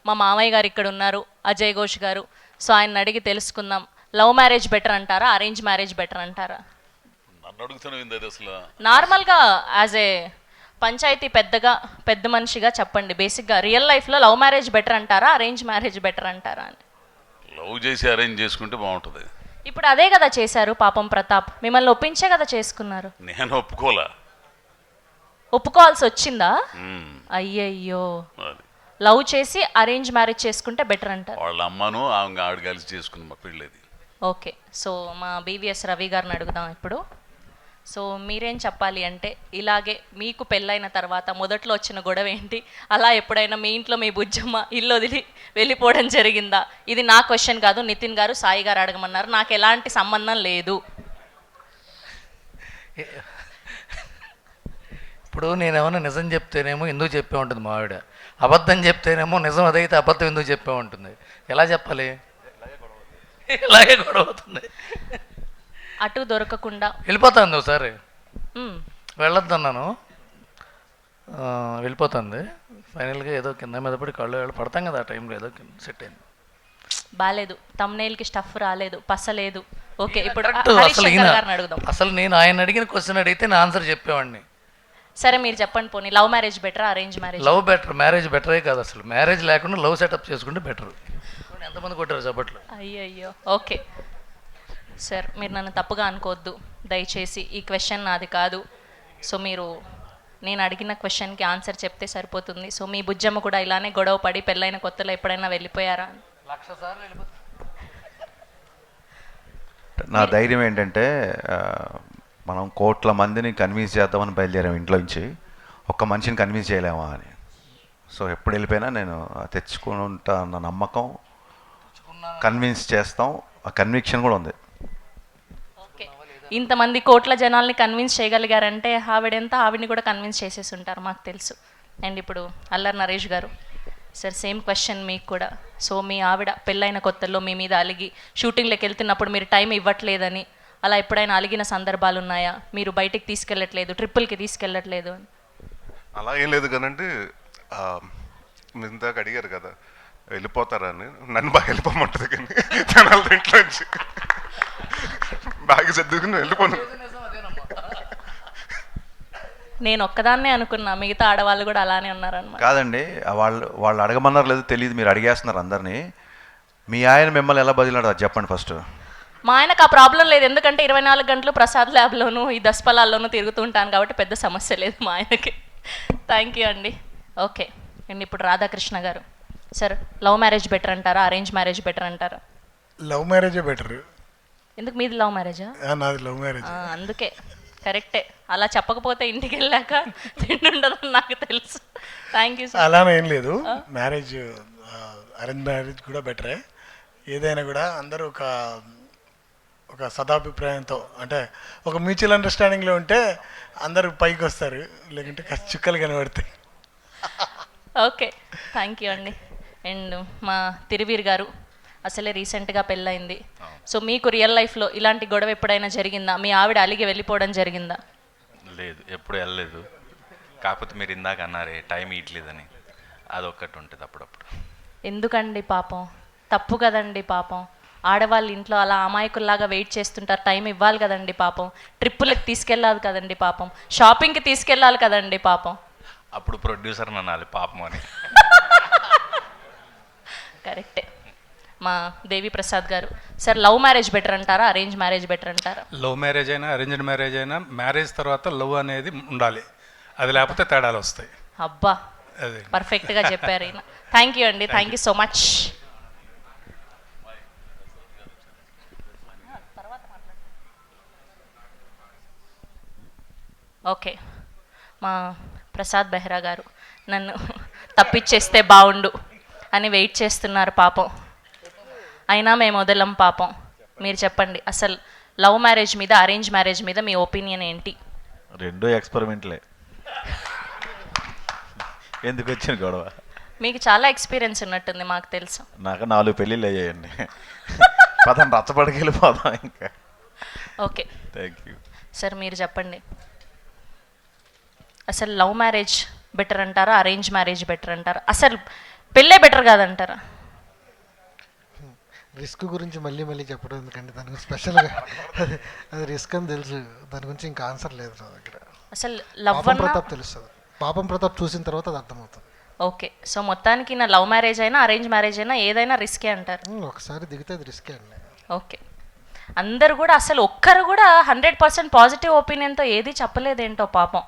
మా మామయ్య గారు ఇక్కడ ఉన్నారు, అజయ్ ఘోష్ గారు. సో ఆయన అడిగి తెలుసుకుందాం. లవ్ మ్యారేజ్ బెటర్ అంటారా, అరేంజ్ మ్యారేజ్ బెటర్ అంటారా? నన్ను అడుగుతున్నావు అసలు. నార్మల్గా యాజ్ ఏ పంచాయతీ పెద్ద మనిషిగా చెప్పండి. బేసిక్గా రియల్ లైఫ్లో లవ్ మ్యారేజ్ బెటర్ అంటారా, అరేంజ్ మ్యారేజ్ బెటర్ అంటారా అని. లవ్ చేసి అరేంజ్ చేసుకుంటే బాగుంటుంది. ఇప్పుడు అదే కదా చేశారు పాపం ప్రతాప్, మిమ్మల్ని ఒప్పించే కదా చేసుకున్నారు. నేను ఒప్పుకోలా. ఒప్పుకోవాల్సి వచ్చిందా? అయ్యయ్యో. లవ్ చేసి అరేంజ్ మ్యారేజ్ చేసుకుంటే బెటర్ అంటారు. వాళ్ళ అమ్మను ఆవిడ కలిసి చేసుకుని మా పెళ్ళేది. ఓకే, సో మా బీవీఎస్ రవి గారిని అడుగుదాం ఇప్పుడు. సో మీరేం చెప్పాలి అంటే, ఇలాగే మీకు పెళ్ళైన తర్వాత మొదట్లో వచ్చిన గొడవ ఏంటి, అలా ఎప్పుడైనా మీ ఇంట్లో మీ బుజ్జమ్మ ఇల్లు వదిలి వెళ్ళిపోవడం జరిగిందా? ఇది నా క్వశ్చన్ కాదు, నితిన్ గారు సాయి గారు అడగమన్నారు, నాకు ఎలాంటి సంబంధం లేదు. ఇప్పుడు నేనేమన్నా నిజం చెప్తేనేమో ఎందుకు చెప్పే ఉంటుంది మా ఆవిడ, అబద్ధం చెప్తేనేమో నిజం అదైతే అబద్ధం ఎందుకు చెప్పే ఉంటుంది. ఎలా చెప్పాలి? ఇలాగే గొడవ అవుతుంది. అటు దొరకకుండా వెళ్ళిపోతుంది. ఒకసారి వెళ్ళొద్దన్నాను, వెళ్ళిపోతుంది. ఫైనల్గా ఏదో కింద మీద పడి కళ్ళు పడతాం కదా, ఆ టైంలో ఏదో సెట్ అయింది. బాలేదు, తమ్నేల్కి స్టఫ్ రాలేదు, పసలేదు. ఓకే, ఇప్పుడు అసలు నేను ఆయన అడిగిన క్వశ్చన్ అడిగితే నా ఆన్సర్ చెప్పేవాడిని. సరే మీరు చెప్పండి, పోనీ లవ్ మ్యారేజ్ బెటరా, arrange marriage? Love better, marriage బెటరే కాదు. అసలు మ్యారేజ్ లేకుండా లవ్ సెటప్ చేసుకుంటే బెటర్. ఎంతమంది కొట్టారు చప్పట్లు? అయ్యయ్యో. ఓకే సార్, మీరు నన్ను తప్పుగా అనుకోవద్దు దయచేసి, ఈ క్వశ్చన్ నాది కాదు. సో మీరు నేను అడిగిన క్వశ్చన్కి ఆన్సర్ చెప్తే సరిపోతుంది. సో మీ బుజ్జమ్మ కూడా ఇలానే గొడవ పడి పెళ్ళైన కొత్తలో ఎప్పుడైనా వెళ్ళిపోయారా? 1,00,000 సార్లు వెళ్ళిపోతుంది. నా ధైర్యం ఏంటంటే, మనం కోట్ల మందిని కన్విన్స్ చేద్దామని బయలుదేరాం ఇంట్లో నుంచి, ఒక్క మనిషిని కన్విన్స్ చేయలేమా అని. సో ఎప్పుడు వెళ్ళిపోయినా నేను తెచ్చుకుంటా అన్న నమ్మకం, కన్విన్స్ చేస్తాం, ఆ కన్విక్షన్ కూడా ఉంది. ఓకే, ఇంతమంది కోట్ల జనాల్ని కన్విన్స్ చేయగలిగారంటే ఆవిడని కూడా కన్విన్స్ చేసేసి ఉంటారు, మాకు తెలుసు. అండ్ ఇప్పుడు అల్లరి నరేష్ గారు సార్, సేమ్ క్వశ్చన్ మీకు కూడా. సో మీ ఆవిడ పెళ్ళైన కొత్తల్లో మీ మీద అలిగి షూటింగ్లోకి వెళ్తున్నప్పుడు మీరు టైం ఇవ్వట్లేదని, అలా ఎప్పుడైనా అలిగిన సందర్భాలు ఉన్నాయా? మీరు బయటికి తీసుకెళ్ళట్లేదు, ట్రిప్పులకి తీసుకెళ్ళట్లేదు అని. అలా ఏం లేదు కానంటే, మీరు ఇందాక అడిగారు కదా వెళ్ళిపోతారా అని, నన్ను బాగా వెళ్ళిపోమంటుంది. కానీ జనాల ఇంట్లోంచి బాగా సర్దుకుని వెళ్ళిపోను. నేను ఒక్కదాన్నే అనుకున్నా, మిగతా ఆడవాళ్ళు కూడా అలానే ఉన్నారన్నమాట. కాదండి, వాళ్ళు అడగమన్నారు లేదో తెలియదు, మీరు అడిగేస్తున్నారు అందరినీ. మీ ఆయన మిమ్మల్ని ఎలా బదిలాడో అది చెప్పండి ఫస్ట్. మా ఆయనకు ఆ ప్రాబ్లం లేదు, ఎందుకంటే 24 గంటలు ప్రసాద్ ల్యాబ్లోను ఈ దస్పలాల్లోనూ తిరుగుతూ ఉంటాను కాబట్టి పెద్ద సమస్య లేదు మా ఆయనకి. థ్యాంక్ యూ అండి. ఓకే అండి, ఇప్పుడు రాధాకృష్ణ గారు సార్, లవ్ మ్యారేజ్ బెటర్ అంటారా, అరేంజ్ మ్యారేజ్ బెటర్ అంటారా? లవ్ మ్యారేజే బెటర్. ఎందుకు మీది లవ్ మ్యారేజా? నాది లవ్ మ్యారేజ్. అందుకే కరెక్టే, అలా చెప్పకపోతే ఇంటికి వెళ్ళాక తింటుండదని నాకు తెలుసు. Thank you sir. అలానే ఏం లేదు, మ్యారేజ్ అరేంజ్ మ్యారేజ్ కూడా బెటరే. ఏదైనా కూడా అందరూ ఒక సదాభిప్రాయంతో, అంటే ఒక మ్యూచువల్ అండర్స్టాండింగ్లో ఉంటే అందరూ పైకి వస్తారు, లేకుంటే చుక్కలు కనబడతాయి. ఓకే, థ్యాంక్ యూ అండి. అండ్ మా తిరువీర్ గారు, అసలే రీసెంట్గా పెళ్ళయింది. సో మీకు రియల్ లైఫ్లో ఇలాంటి గొడవ ఎప్పుడైనా జరిగిందా? మీ ఆవిడ అలిగి వెళ్ళిపోవడం జరిగిందా? లేదు, ఎప్పుడు వెళ్ళలేదు. కాకపోతే మీరు ఇందాక అన్నారే టైం ఇవ్వట్లేదని, అదొక్కటి ఉంటుంది అప్పుడప్పుడు. ఎందుకండి పాపం, తప్పు కదండి పాపం. ఆడవాళ్ళు ఇంట్లో అలా అమాయకుల్లాగా వెయిట్ చేస్తుంటారు, టైం ఇవ్వాలి కదండి పాపం. ట్రిప్పులకు తీసుకెళ్ళాలి కదండి పాపం, షాపింగ్కి తీసుకెళ్ళాలి కదండి పాపం. అప్పుడు ప్రొడ్యూసర్ అనాలి పాపం అని. కరెక్టే. మా దేవి ప్రసాద్ గారు సార్, లవ్ మ్యారేజ్ బెటర్ అంటారా, అరేంజ్ మ్యారేజ్ బెటర్ అంటారా? లవ్ మ్యారేజ్ అయినా అరేంజ్డ్ మ్యారేజ్ అయినా మ్యారేజ్ తర్వాత లవ్ అనేది ఉండాలి, అది లేకపోతే తేడాలు వస్తాయి. అబ్బా, పర్ఫెక్ట్గా చెప్పారు ఈయన. థ్యాంక్ యూ అండి, thank you so much. Okay, మా ప్రసాద్ బెహ్రా గారు నన్ను తప్పిచ్చేస్తే బాగుండు అని వెయిట్ చేస్తున్నారు పాపం. అయినా మేము వదలం పాపం. మీరు చెప్పండి, అసలు లవ్ మ్యారేజ్ మీద అరేంజ్ మ్యారేజ్ మీద మీ ఒపీనియన్ ఏంటి? రెండో ఎక్స్పెరిమెంట్లే, ఎందుకు వచ్చిన గొడవ? మీకు చాలా ఎక్స్పీరియన్స్ ఉన్నట్టుంది, మాకు తెలుసు. నాకు 4 పెళ్ళిళ్ళు అయ్యాయండి. పదండి రచ్చబడికి వెళ్ళిపోదాం ఇంకా. Okay, thank you sir. మీరు చెప్పండి, అసలు లవ్ మ్యారేజ్ బెటర్ అంటారా, అరేంజ్ మ్యారేజ్ బెటర్ అంటారా? అసలు పెళ్ళే బెటర్ కాదంటారా? రిస్క్ గురించి మళ్ళీ మళ్ళీ చెప్పడం ఎందుకంటే దాని గురించి స్పెషల్గా అది రిస్క్ అని తెలుసు, దాని గురించి ఇంకా ఆన్సర్ లేదు నా దగ్గర. అసలు లవ్ పాపం అన్న ప్రతాప్ తెలుస్తుంది, పాపం ప్రతాప్ చూసిన తర్వాత అది అర్థమవుతుంది. ఓకే, సో మొత్తానికి నా లవ్ మ్యారేజ్ అయినా అరేంజ్ మ్యారేజ్ అయినా ఏదైనా రిస్కే అంటారు. ఒకసారి దిగితే అది రిస్కే అండి. ఓకే, అందరు కూడా అసలు ఒక్కరు కూడా 100% పాజిటివ్ ఒపీనియన్తో ఏది చెప్పలేదేంటో పాపం.